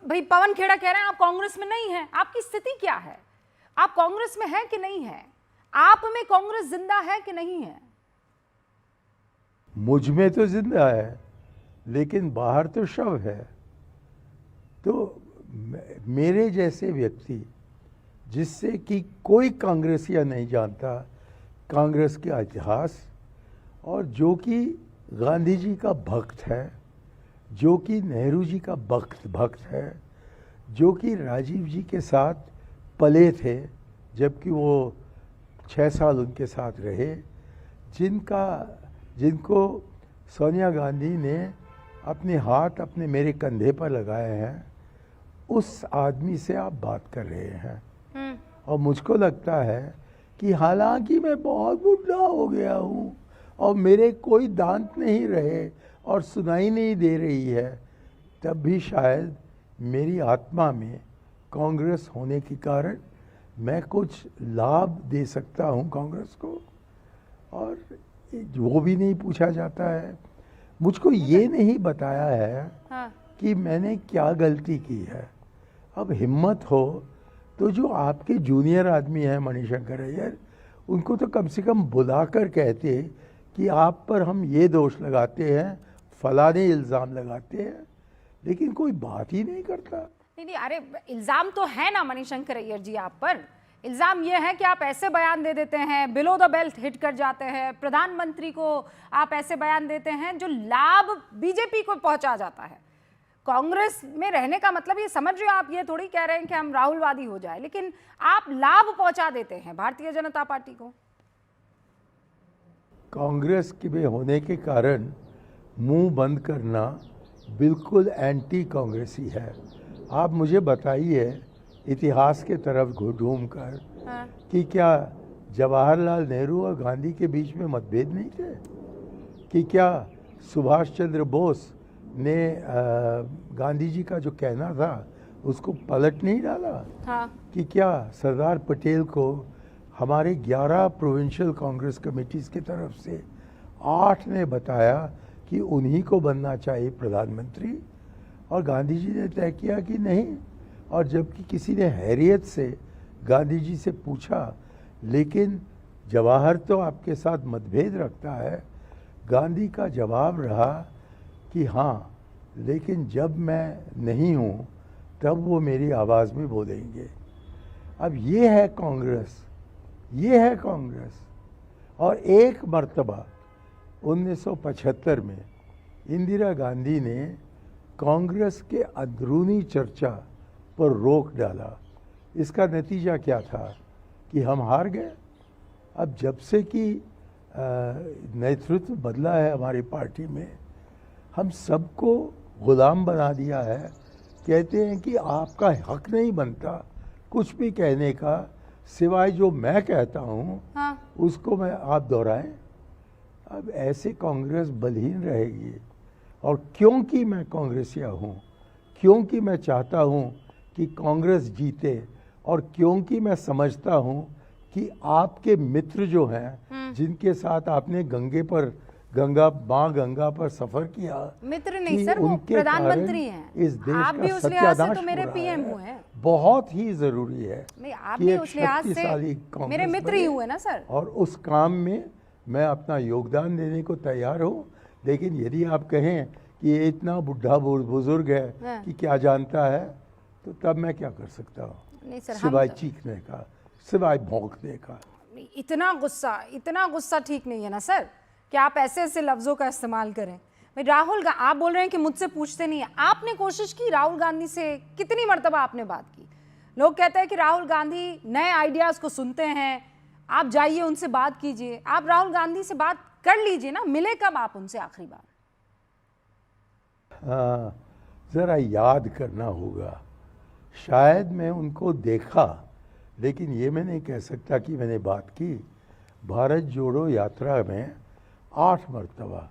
भाई पवन खेड़ा कह रहे हैं आप कांग्रेस में नहीं हैं, आपकी स्थिति क्या है? आप कांग्रेस में हैं कि नहीं है? आप में कांग्रेस जिंदा है कि नहीं है? मुझ में तो जिंदा है, लेकिन बाहर तो शव है। तो मेरे जैसे व्यक्ति, जिससे कि कोई कांग्रेसिया नहीं जानता कांग्रेस का इतिहास, और जो कि गांधी जी का भक्त है, जो कि नेहरू जी का भक्त है, जो कि राजीव जी के साथ पले थे जबकि वो 6 साल उनके साथ रहे, जिनको सोनिया गांधी ने अपने हाथ मेरे कंधे पर लगाए हैं, उस आदमी से आप बात कर रहे हैं। और मुझको लगता है कि हालांकि मैं बहुत बुढ़ा हो गया हूँ और मेरे कोई दांत नहीं रहे और सुनाई नहीं दे रही है, तब भी शायद मेरी आत्मा में कांग्रेस होने के कारण मैं कुछ लाभ दे सकता हूँ कांग्रेस को। और वो भी नहीं पूछा जाता है, मुझको ये नहीं बताया है कि मैंने क्या गलती की है। अब हिम्मत हो तो जो आपके जूनियर आदमी हैं मणिशंकर अय्यर, उनको तो कम से कम बुलाकर कहते कि आप पर हम ये दोष लगाते हैं, फलाने इल्ज़ाम लगाते हैं, लेकिन कोई बात ही नहीं करता। नहीं, अरे इल्ज़ाम तो है ना मणिशंकर अय्यर जी आप पर। इल्ज़ाम ये है कि आप ऐसे बयान दे देते हैं, बिलो द बेल्ट हिट कर जाते हैं, प्रधानमंत्री को आप ऐसे बयान देते हैं जो लाभ बीजेपी को पहुंचा जाता है। कांग्रेस में रहने का मतलब ये समझ रहे हो आप, ये थोड़ी कह रहे हैं कि हम राहुलवादी हो जाए, लेकिन आप लाभ पहुंचा देते हैं भारतीय जनता पार्टी को। कांग्रेस के होने के कारण मुंह बंद करना बिल्कुल एंटी कांग्रेसी है। आप मुझे बताइए इतिहास के तरफ घूमकर कि क्या जवाहरलाल नेहरू और गांधी के बीच में मतभेद नहीं थे? कि क्या सुभाष चंद्र बोस ने गांधी जी का जो कहना था उसको पलट नहीं डाला? कि क्या सरदार पटेल को हमारे 11 प्रोविंशियल कांग्रेस कमेटीज़ की तरफ से 8 ने बताया कि उन्हीं को बनना चाहिए प्रधानमंत्री, और गांधी जी ने तय किया कि नहीं? और जबकि किसी ने हैरियत से गांधी जी से पूछा, लेकिन जवाहर तो आपके साथ मतभेद रखता है, गांधी का जवाब रहा कि हाँ, लेकिन जब मैं नहीं हूँ तब वो मेरी आवाज़ में बोलेंगे। अब ये है कांग्रेस, ये है कांग्रेस। और एक मर्तबा 1975 में इंदिरा गांधी ने कांग्रेस के अंदरूनी चर्चा पर रोक डाला। इसका नतीजा क्या था कि हम हार गए। अब जब से कि नेतृत्व बदला है हमारी पार्टी में, हम सबको गुलाम बना दिया है। कहते हैं कि आपका हक नहीं बनता कुछ भी कहने का, सिवाय जो मैं कहता हूँ उसको मैं आप दोहराएं। अब ऐसे कांग्रेस बलहीन रहेगी। और क्योंकि मैं कांग्रेसिया हूँ, क्योंकि मैं चाहता हूँ कि कांग्रेस जीते, और क्योंकि मैं समझता हूँ कि आपके मित्र जो हैं, जिनके साथ आपने गंगा पर सफर किया, मित्र नहीं सर, वो प्रधानमंत्री हैं। इस देश आप का भी उस लिहाज से तो मेरे सत्यानाश पीएम हुए हैं। बहुत ही जरूरी है। नहीं, आप भी उस लिहाज से मेरे मित्र ही हुए ना सर। और उस काम में मैं अपना योगदान देने को तैयार हूँ। लेकिन यदि आप कहें कि ये इतना बुढ़ा बुजुर्ग है कि क्या जानता है, तो तब मैं क्या कर सकता हूँ सिवाय चीखने का, सिवाय भौंकने का। इतना गुस्सा ठीक नहीं है ना सर कि आप ऐसे ऐसे लफ्जों का इस्तेमाल करें। भाई आप बोल रहे हैं कि मुझसे पूछते नहीं है। आपने कोशिश की राहुल गांधी से, कितनी मर्तबा आपने बात की? लोग कहते हैं कि राहुल गांधी नए आइडियाज को सुनते हैं, आप जाइए उनसे बात कीजिए। आप राहुल गांधी से बात कर लीजिए ना, मिले कब आप उनसे आखिरी बार? हाँ, जरा याद करना होगा। शायद मैं उनको देखा, लेकिन ये मैं नहीं कह सकता कि मैंने बात की। भारत जोड़ो यात्रा में 8 मरतबा,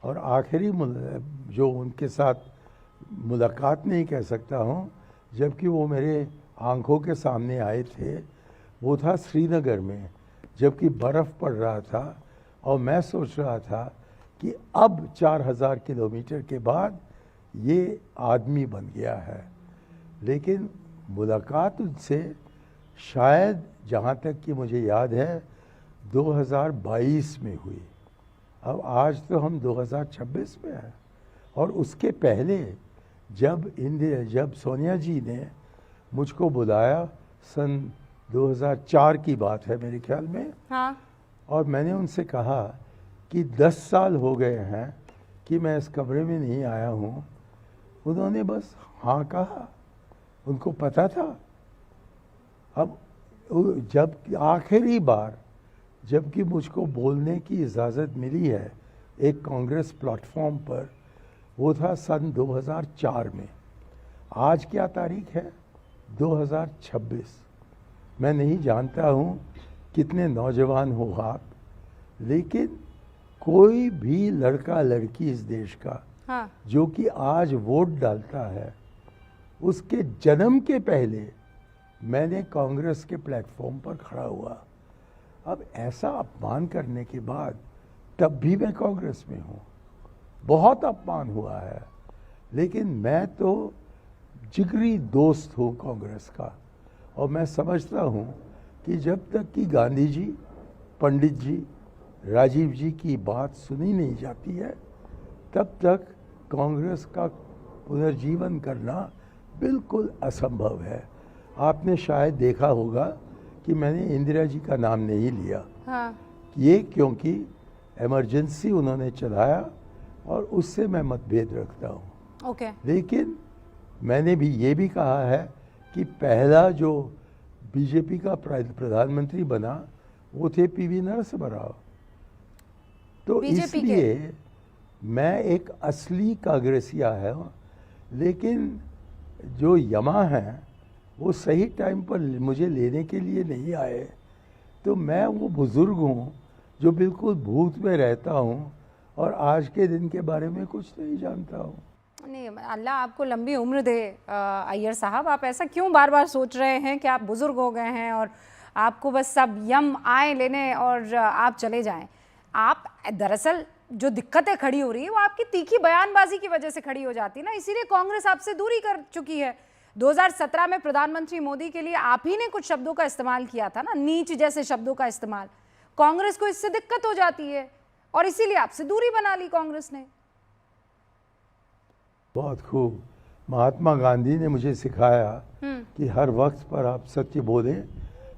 और आखिरी जो उनके साथ मुलाकात नहीं कह सकता हूँ, जबकि वो मेरे आंखों के सामने आए थे, वो था श्रीनगर में, जबकि बर्फ़ पड़ रहा था। और मैं सोच रहा था कि अब 4000 किलोमीटर के बाद ये आदमी बन गया है। लेकिन मुलाकात उनसे शायद जहाँ तक कि मुझे याद है 2022 में हुई। अब आज तो हम 2026 में हैं, और उसके पहले जब सोनिया जी ने मुझको बुलाया, सन 2004 की बात है मेरे ख्याल में, हाँ। और मैंने उनसे कहा कि 10 साल हो गए हैं कि मैं इस कमरे में नहीं आया हूँ। उन्होंने बस हाँ कहा, उनको पता था। अब जब आखिरी बार जबकि मुझको बोलने की इजाज़त मिली है एक कांग्रेस प्लेटफॉर्म पर, वो था सन 2004 में। आज क्या तारीख है? 2026। मैं नहीं जानता हूँ कितने नौजवान हो आप, लेकिन कोई भी लड़का लड़की इस देश का हाँ। जो कि आज वोट डालता है, उसके जन्म के पहले मैंने कांग्रेस के प्लेटफॉर्म पर खड़ा हुआ। अब ऐसा अपमान करने के बाद तब भी मैं कांग्रेस में हूँ, बहुत अपमान हुआ है, लेकिन मैं तो जिगरी दोस्त हूँ कांग्रेस का। और मैं समझता हूँ कि जब तक कि गांधी जी, पंडित जी, राजीव जी की बात सुनी नहीं जाती है, तब तक कांग्रेस का पुनर्जीवन करना बिल्कुल असंभव है। आपने शायद देखा होगा कि मैंने इंदिरा जी का नाम नहीं लिया। हाँ। ये क्योंकि इमरजेंसी उन्होंने चलाया और उससे मैं मतभेद रखता हूँ। ओके। लेकिन मैंने भी ये भी कहा है कि पहला जो बीजेपी का प्रधानमंत्री बना वो थे पीवी नरसिम्हा राव। तो बीजेपी के? इसलिए मैं एक असली कांग्रेसिया है, लेकिन जो यमा हैं वो सही टाइम पर मुझे लेने के लिए नहीं आए। तो मैं वो बुज़ुर्ग हूँ जो बिल्कुल भूत में रहता हूँ और आज के दिन के बारे में कुछ नहीं जानता हूँ। नहीं, अल्लाह आपको लंबी उम्र दे अय्यर साहब। आप ऐसा क्यों बार बार सोच रहे हैं कि आप बुज़ुर्ग हो गए हैं और आपको बस सब यम आए लेने और आप चले जाएं? आप दरअसल जो दिक्कतें खड़ी हो रही है वो आपकी तीखी बयानबाजी की वजह से खड़ी हो जाती है ना, इसीलिए कांग्रेस आपसे दूरी कर चुकी है। 2017 में प्रधानमंत्री मोदी के लिए आप ही ने कुछ शब्दों का इस्तेमाल किया था ना, नीच जैसे शब्दों का इस्तेमाल। कांग्रेस को इससे दिक्कत हो जाती है और इसीलिए आपसे दूरी बना ली कांग्रेस ने। बहुत खूब। महात्मा गांधी ने मुझे सिखाया कि हर वक्त पर आप सत्य बोलें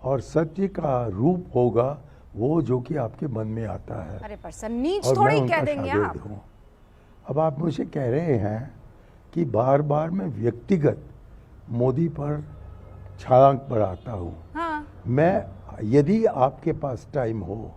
और सत्य का रूप होगा वो जो कि आपके मन में आता है। अरे पर सर, नीच और थोड़ी मैं कह उनका देंगे शागिर्द आप। हूँ। अब आप मुझे कह रहे हैं कि बार बार मैं व्यक्तिगत मोदी पर छलांग बढ़ाता हूँ। हाँ। मैं, यदि आपके पास टाइम हो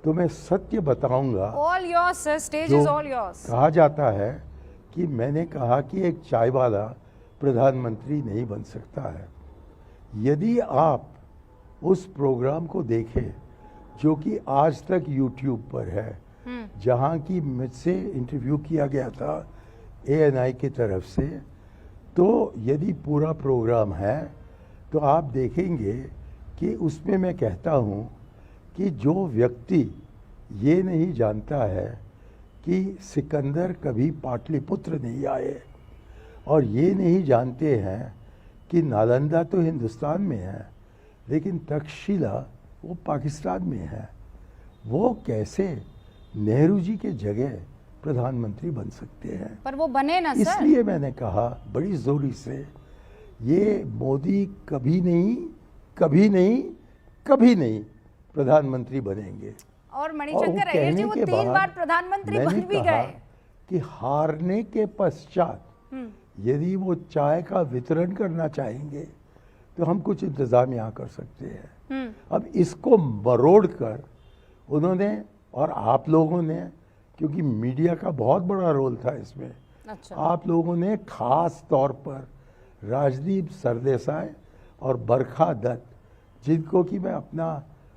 तो मैं सत्य बताऊंगा। ऑल योर्स सर, स्टेज जो इज ऑल योर्स। कहा जाता है कि मैंने कहा कि एक चाय वाला प्रधानमंत्री नहीं बन सकता है। यदि आप उस प्रोग्राम को देखें जो कि आज तक YouTube पर है, जहाँ की मुझसे इंटरव्यू किया गया था ANI की तरफ से, तो यदि पूरा प्रोग्राम है तो आप देखेंगे कि उसमें मैं कहता हूँ कि जो व्यक्ति ये नहीं जानता है कि सिकंदर कभी पाटलिपुत्र नहीं आए, और ये नहीं जानते हैं कि नालंदा तो हिंदुस्तान में है लेकिन तक्षशिला वो पाकिस्तान में है, वो कैसे नेहरू जी के जगह प्रधानमंत्री बन सकते हैं? पर वो बने ना सर। इसलिए मैंने कहा बड़ी जोरी से, ये मोदी कभी नहीं, कभी नहीं, कभी नहीं प्रधानमंत्री बनेंगे। और मणिशंकर अय्यर जी वो 3 बार प्रधानमंत्री बन भी गए। कि हारने के पश्चात यदि वो चाय का वितरण करना चाहेंगे तो हम कुछ इंतजाम यहाँ कर सकते हैं। अब इसको मरोड़ कर उन्होंने, और आप लोगों ने, क्योंकि मीडिया का बहुत बड़ा रोल था इसमें, अच्छा। आप लोगों ने खास तौर पर राजदीप सरदेसाई और बरखा दत्त, जिनको कि मैं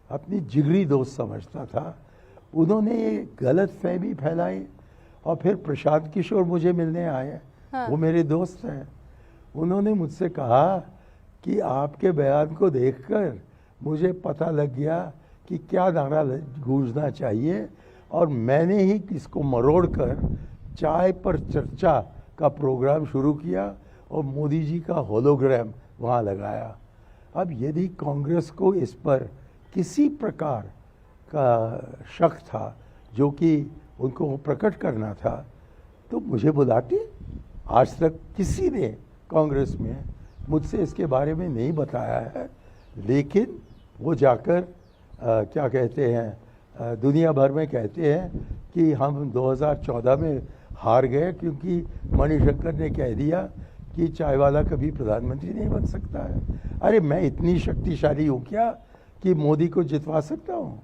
अपनी जिगरी दोस्त समझता था, उन्होंने ये गलत फहमी फैलाई। और फिर प्रशांत किशोर मुझे मिलने आए। हाँ। वो मेरे दोस्त हैं। उन्होंने मुझसे कहा कि आपके बयान को देखकर मुझे पता लग गया कि क्या नारा गूंजना चाहिए, और मैंने ही इसको मरोड़ कर चाय पर चर्चा का प्रोग्राम शुरू किया और मोदी जी का होलोग्राम वहाँ लगाया। अब यदि कांग्रेस को इस पर किसी प्रकार का शक था जो कि उनको प्रकट करना था तो मुझे बुलाते। आज तक किसी ने कांग्रेस में मुझसे इसके बारे में नहीं बताया है, लेकिन वो जाकर क्या कहते हैं दुनिया भर में कहते हैं कि हम 2014 में हार गए क्योंकि मणिशंकर ने कह दिया कि चाय वाला कभी प्रधानमंत्री नहीं बन सकता है। अरे मैं इतनी शक्तिशाली हूँ क्या कि मोदी को जितवा सकता हूँ?